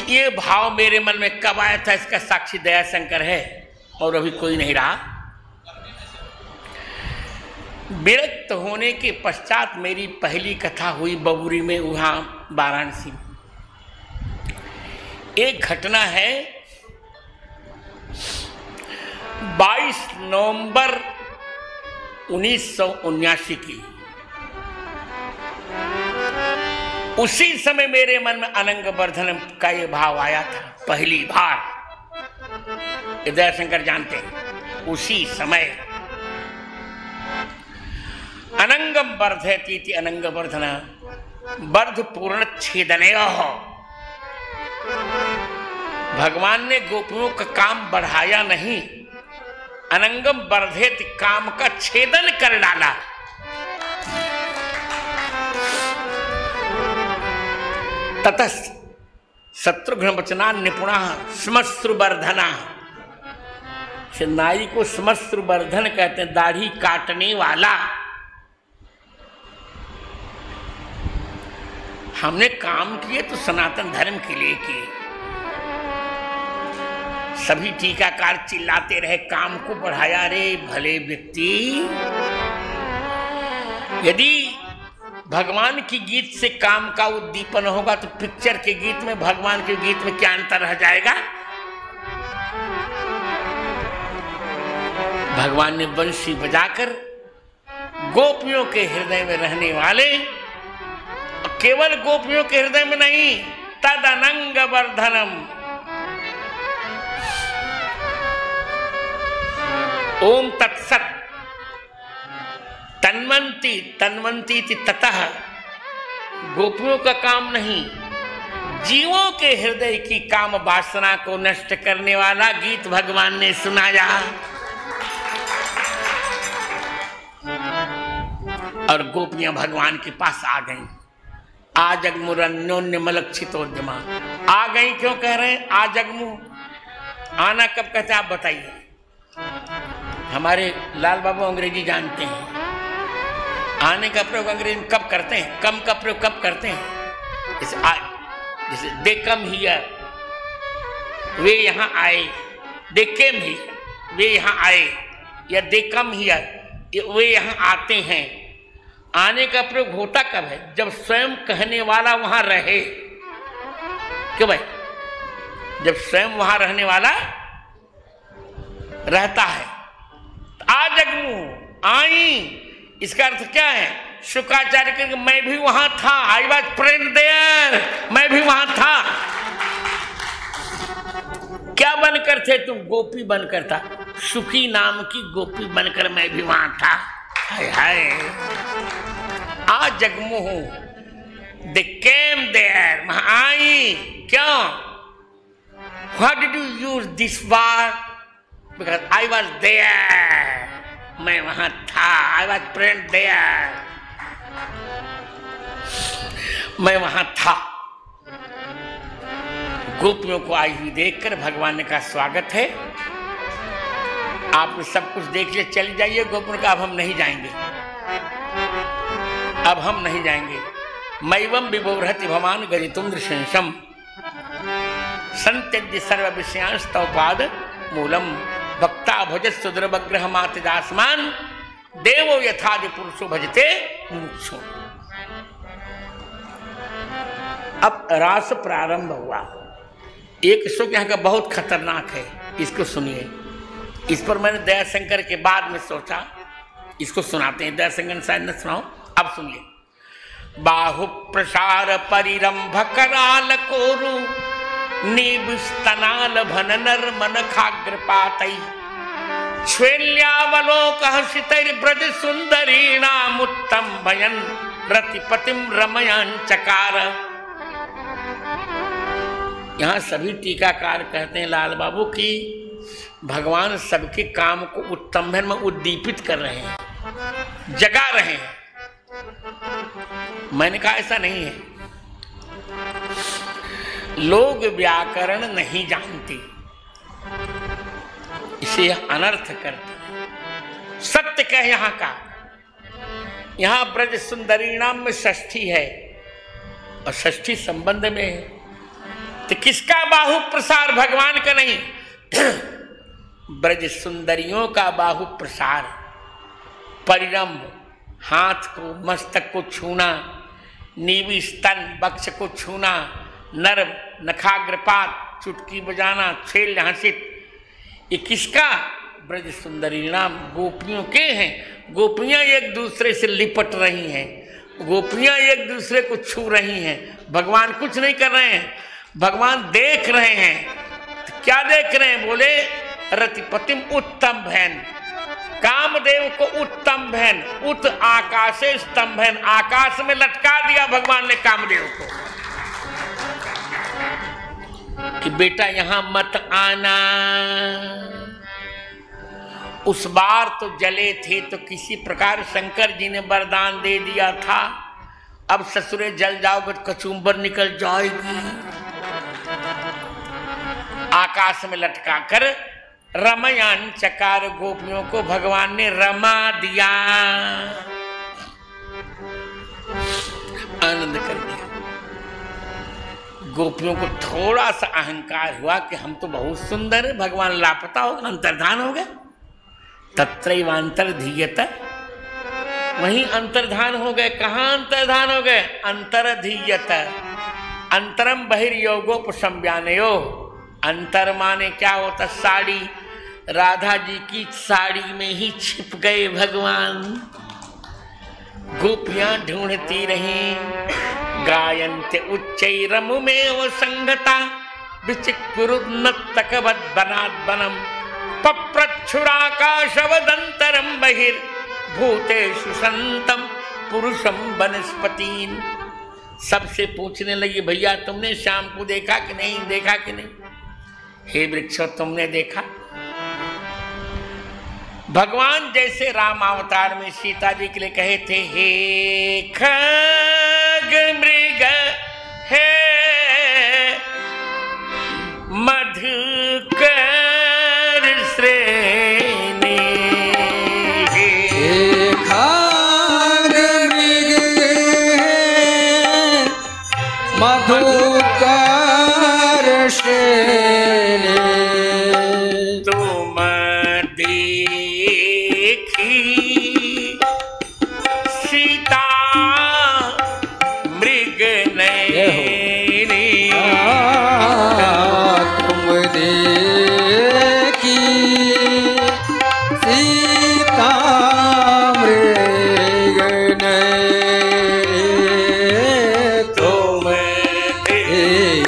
ये भाव मेरे मन में कब आया था, इसका साक्षी दया शंकर है और अभी कोई नहीं रहा। विरक्त होने के पश्चात मेरी पहली कथा हुई बबुरी में, वहां वाराणसी में। एक घटना है 22 नवंबर 1979 की। उसी समय मेरे मन में अनंग वर्धन का ये भाव आया था पहली बार। दयाशंकर जानते हैं, उसी समय अनंगम वर्धयति अनंग वर्धन वर्ध पूर्ण छेदनय। भगवान ने गोपियों का काम बढ़ाया नहीं, अनंगम वर्धयत काम का छेदन कर डाला। ततः शत्रुघ्न वचना निपुणा श्मश्रुवर्धना। नाई को श्मश्रुवर्धन कहते हैं, दाढ़ी काटने वाला। हमने काम किए तो सनातन धर्म के लिए किए। सभी टीकाकार चिल्लाते रहे काम को बढ़ाया। रे भले व्यक्ति, यदि भगवान की गीत से काम का उद्दीपन होगा तो पिक्चर के गीत में भगवान के गीत में क्या अंतर रह जाएगा। भगवान ने बंशी बजाकर गोपियों के हृदय में रहने वाले, केवल गोपियों के हृदय में नहीं, तद अनंग वर्धनम। ओम तत्सत तन्वंती तन्वंती ततः। गोपियों का काम नहीं, जीवों के हृदय की काम वासना को नष्ट करने वाला गीत भगवान ने सुनाया। और गोपियां भगवान के पास आ गईं। आजगमुरन्योन्य मलक्षितोद्यमा। आ गई क्यों कह रहे हैं आजगमु? आना कब कहते हैं आप बताइए। हमारे लाल बाबू अंग्रेजी जानते हैं। आने का प्रयोग अंग्रेजी में कब करते हैं, कम का प्रयोग कब करते हैं। जैसे दे कम हियर, वे यहाँ आए। दे केम हियर, वे यहाँ आए। या दे कम हियर, वे यहाँ आते हैं। आने का प्रयोग होता कब है? जब स्वयं कहने वाला वहां रहे। क्यों भाई? जब स्वयं वहां रहने वाला रहता है। आजगमु, आई, इसका अर्थ क्या है? शुक्राचार्य के मैं भी वहां था। आई वॉज प्रेजेंट देयर, मैं भी वहां था। क्या बनकर थे तुम? गोपी बनकर था। सुखी नाम की गोपी बनकर मैं भी वहां था। हाय हाय। आजगमु दे केम देयर, वहां आई। क्यों? What did you use this word? Because I was there, मैं वहां था। आई वॉज प्रेजेंट देयर, मैं वहां था। गोपियों को आई हुई देखकर भगवान ने कहा स्वागत है, आपने सब कुछ देख लिया, चले जाइए। गोपियों का अब हम नहीं जाएंगे, अब हम नहीं जाएंगे। मैवम विभोरहति भवान गरितुम दृशंसम संत्यज्य सर्व विषयांश तव पाद मूलम भक्ता भजत सुद्रवग्रह मात दासमान देवो यथादि पुरुषो भजते मुमुक्षु। अब रास प्रारंभ हुआ। एक श्लोक यहाँ का बहुत खतरनाक है, इसको सुनिए। इस पर मैंने दयाशंकर के बाद में सोचा इसको सुनाते हैं। दयाशंकर शायद न सुनाओ, अब सुनिए। बाहु प्रसार परिरंभ कराल कोरु नीब स्तनाल भन नर मन खाग्रपातई श्वेल्यावलोक हसितैर ब्रज सुंदरीणाम उत्तम भयन रतिपतिम रमयान चकार। यहाँ सभी टीकाकार कहते हैं लाल बाबू की भगवान सबके काम को उत्तम में उद्दीपित कर रहे हैं, जगा रहे हैं। मैंने कहा ऐसा नहीं है। लोग व्याकरण नहीं जानते, इसे अनर्थ करते हैं। सत्य क्या है यहाँ का? यहाँ ब्रज सुंदरी नाम में षष्ठी है और षष्ठी संबंध में है। तो किसका बाहु प्रसार? भगवान का नहीं, ब्रज सुंदरियों का बाहु प्रसार। परिरंभ, हाथ को मस्तक को छूना, नीवी स्तन वक्ष को छूना, नर नखाग्रपात, चुटकी बजाना, छेल हंसित, ये किसका? ब्रज सुंदरी नाम गोपियों के हैं। गोपियां एक दूसरे से लिपट रही हैं, गोपियां एक दूसरे को छू रही हैं। भगवान कुछ नहीं कर रहे हैं, भगवान देख रहे हैं। तो क्या देख रहे हैं? बोले रतिपतिम उत्तम बहन, कामदेव को उत्तम बहन, उत आकाशे स्तंभन, आकाश में लटका दिया भगवान ने कामदेव को कि बेटा यहां मत आना। उस बार तो जले थे तो किसी प्रकार शंकर जी ने वरदान दे दिया था, अब ससुरे जल जाओगे तो कचुम्बर निकल जाएगी। आकाश में लटका कर रमयान चकार गोपियों को भगवान ने रमा दिया, आनंद कर दिया। गोपियों को थोड़ा सा अहंकार हुआ कि हम तो बहुत सुंदर है, भगवान लापता होगा, अंतर्धान हो गया। तत्रैवांतर्धीयत, वहीं अंतर्धान हो गए। कहाँ अंतर्धान हो गए? अंतर्धीयत, अंतरम बहिर्योगोपसंज्ञानयो। अंतर माने क्या होता? साड़ी, राधा जी की साड़ी में ही छिप गए भगवान। गोपियां ढूंढती रहीं, गायन्ते उच्चैरमुमेव संगता, विचिकुरुन्नत्तकवद् बनात् बनम्, पप्रच्छुराकाशवदन्तरं बहिर्भूतेषु संतं पुरुषं वनस्पतीन्। सबसे पूछने लगी, भैया तुमने शाम को देखा कि नहीं, देखा कि नहीं? हे वृक्षो तुमने देखा? भगवान जैसे राम अवतार में सीता जी के लिए कहे थे, हे खग मृग हे मधुकर श्रेणी, हे खग मृग हे मधुकर श्रेणी, तुम देखी सीता मृग नयनी, तुम देखी सीता मृग नयनी, तुम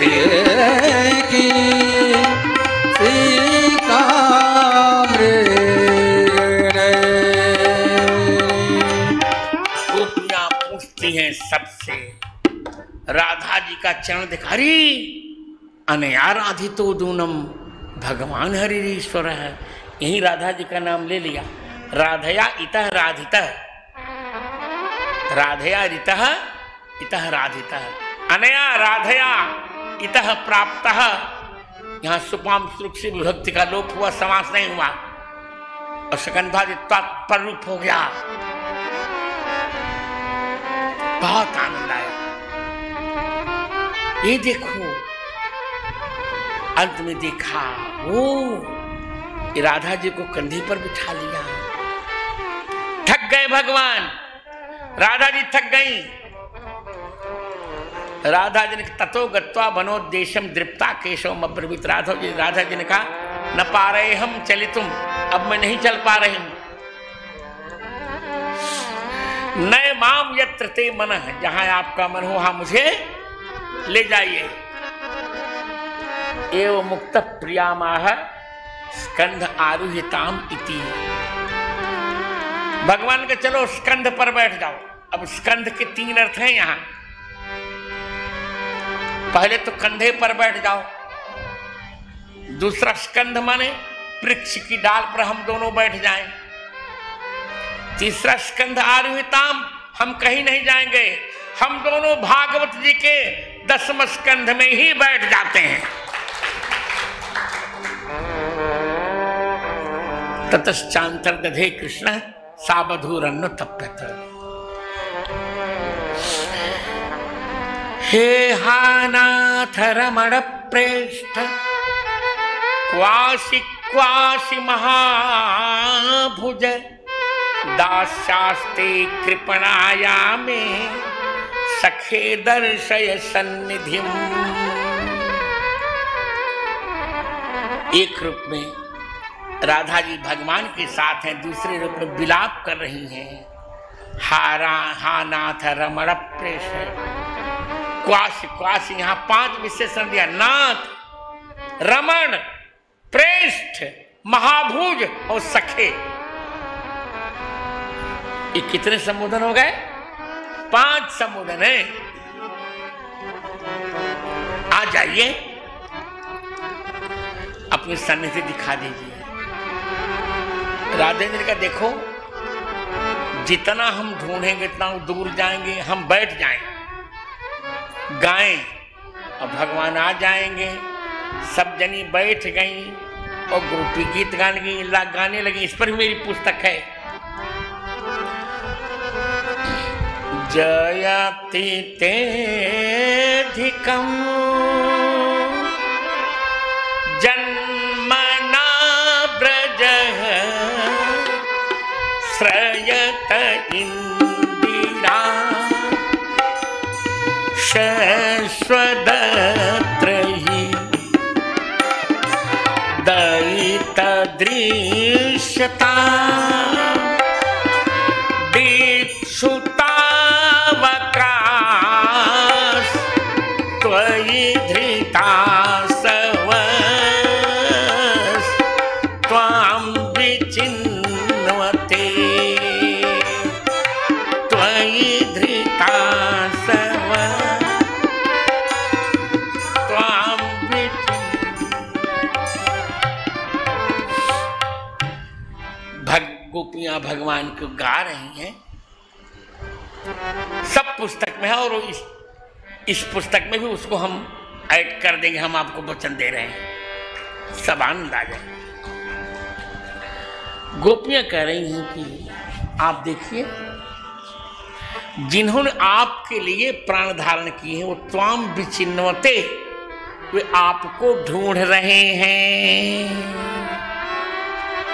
देखी सीता मृग नयनी। गोपियां पूछती हैं सबसे, राधा जी का चरण दिखारी अनयाराधितो दूनम, भगवान हरिश्वर है। यही राधा जी का नाम ले लिया। राधया इतः राधितः, राधया रितः इतः राधितः, अनया राधया इतः प्राप्तः। यहाँ सुपाम श्रुक से विभक्ति का लोप हुआ, समास नहीं हुआ, और सकंधादित्वा पर रूप हो गया। बहुत आनंद आया। ये देखो, अंत में देखा वो राधा जी को कंधे पर बिठा लिया। थक गए भगवान, राधा जी थक गई। राधा जी ने ततो गत्वा वनोद्देशम दृप्ता केशवम अब्रवीत। राधा जी ने कहा, न पा रहे हम चलितुम, अब मैं नहीं चल पा रही हूं। नए माम यत्र ते मनः, जहां आपका मन हो वहां मुझे ले जाइए। एव मुक्त प्रियामाह स्कंध आरुहिताम इति। भगवान के चलो स्कंध पर बैठ जाओ। अब स्कंध के 3 अर्थ हैं यहां। पहले तो कंधे पर बैठ जाओ, दूसरा स्कंध माने वृक्ष की डाल पर हम दोनों बैठ जाएं, तीसरा स्कंध आरुहिताम, हम कहीं नहीं जाएंगे, हम दोनों भागवत जी के 10वें स्कंध में ही बैठ जाते हैं। ततश्चांतर्दधे कृष्ण सावधूरन्न तप्यत। हे हानाथ रमण प्रेष्ठ क्वासि क्वासि महाभुज दास्यास्ते कृपणाया में सखे दर्शय सन्निधिम। एक रूप में राधा जी भगवान के साथ हैं, दूसरे रूप में विलाप कर रही हैं। हा नाथ रमण प्रेष। क्वास क्वास यहाँ 5 विशेषण दिया। नाथ, रमण, प्रेष्ठ, महाभुज और सखे। ये कितने संबोधन हो गए? 5 संबोधन है। आ जाइए, अपनी सन्निधि दिखा दीजिए। राजेंद्र का देखो, जितना हम ढूंढेंगे इतना दूर जाएंगे। हम बैठ जाएं, गाएं और भगवान आ जाएंगे। सब जनी बैठ गई और गोपी गीत गाने लगी। इस पर भी मेरी पुस्तक है। जयति तेधिकं जन्मना ब्रजः श्रयत इंदिरा शश्वदत्रहि दयिता दृश्यता दीक्षुता वक्रास त्वयि धृता सवस त्वां विचिन्वते त्वयि धृता सवस त्वां गोपियां भगवान को गा रही हैं। सब पुस्तक में है और इस पुस्तक में भी उसको हम ऐड कर देंगे। हम आपको वचन दे रहे हैं, सब आनंद आ जाए। गोपियां कह रही हैं कि आप देखिए, जिन्होंने आपके लिए प्राण धारण किए हैं वो त्वाम विचिन्वते, वे आपको ढूंढ रहे हैं।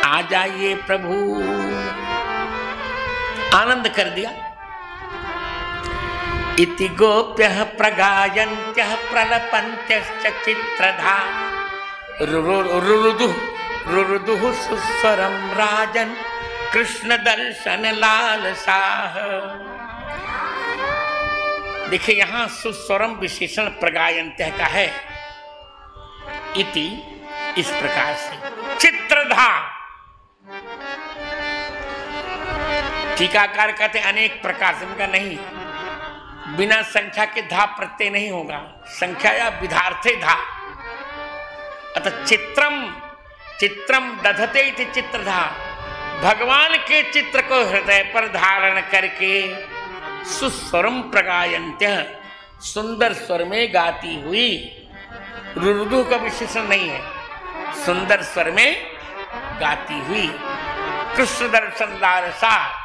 आ जाइए प्रभु। आनंद कर दिया। इति गोप्यः प्रगायन्त्यः प्रलपन्त्यश्च चित्रधा रुरुदुः सुस्वरं राजन् कृष्ण दर्शन लालसाः। देखिए यहां सुस्वरम विशेषण प्रगायन्त्यः का है। इति इस प्रकार से चित्रधा। टीकाकार कहते अनेक प्रकार से, उनका नहीं, बिना संख्या के धा प्रत्यय नहीं होगा, संख्या या विधार्थे धा। अतः चित्रम चित्रम दधते इति चित्रधा। भगवान के चित्र को हृदय पर धारण करके सुस्वरम प्रगायन्त्य, सुंदर स्वर में गाती हुई। रुरुदु का विशेषण नहीं है, सुंदर स्वर में गाती हुई। कृष्ण दर्शन लालसा,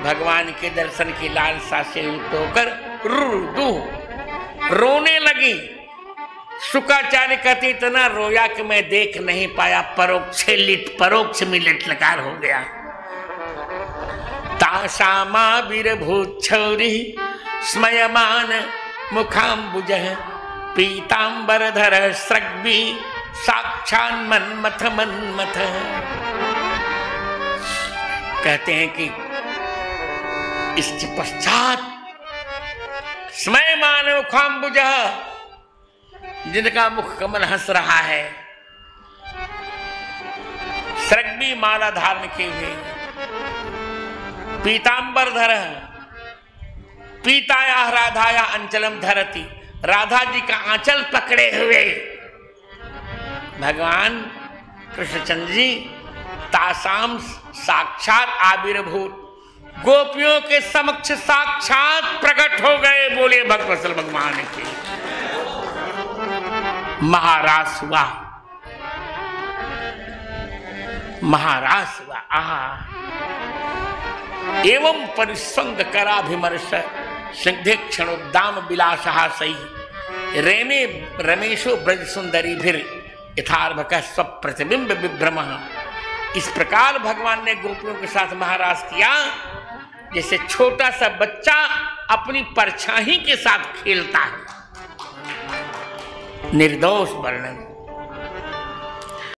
भगवान के दर्शन की लालसा से युक्त होकर रुरुदु रोने लगी। शुक्राचार्य कहते इतना रोया कि मैं देख नहीं पाया, परोक्ष में लिट लकार हो गया। तासामा विरभूच्छौरी स्मयमान मुखाम्बुजः पीतांबरधर स्रग्वी साक्षान् मन्मथ मन्मथ। कहते हैं कि इसके पश्चात स्मयमान मुखाम्बुजः, जिनका मुख कमल हंस रहा है, स्रग्वी माला धारण किए हुए, पीतांबरधर पीताया राधाया अंचलम धरती, राधा जी का आंचल पकड़े हुए भगवान कृष्णचंद्र जी तासाम साक्षात आविर्भूत, गोपियों के समक्ष साक्षात प्रकट हो गए। बोले भक्तवत्सल भगवान के। महारास हुआ, महारास हुआ। आहा। एवं परिसंग कराभिमर्श सिंधे क्षणोद्दाम विलासहा सही रेने रमेशो ब्रज सुंदरी फिर यथार्भक स्वप्रतिबिंब विभ्रम। इस प्रकार भगवान ने गोपियों के साथ महाराज किया जैसे छोटा सा बच्चा अपनी परछाई के साथ खेलता है। निर्दोष वर्णन।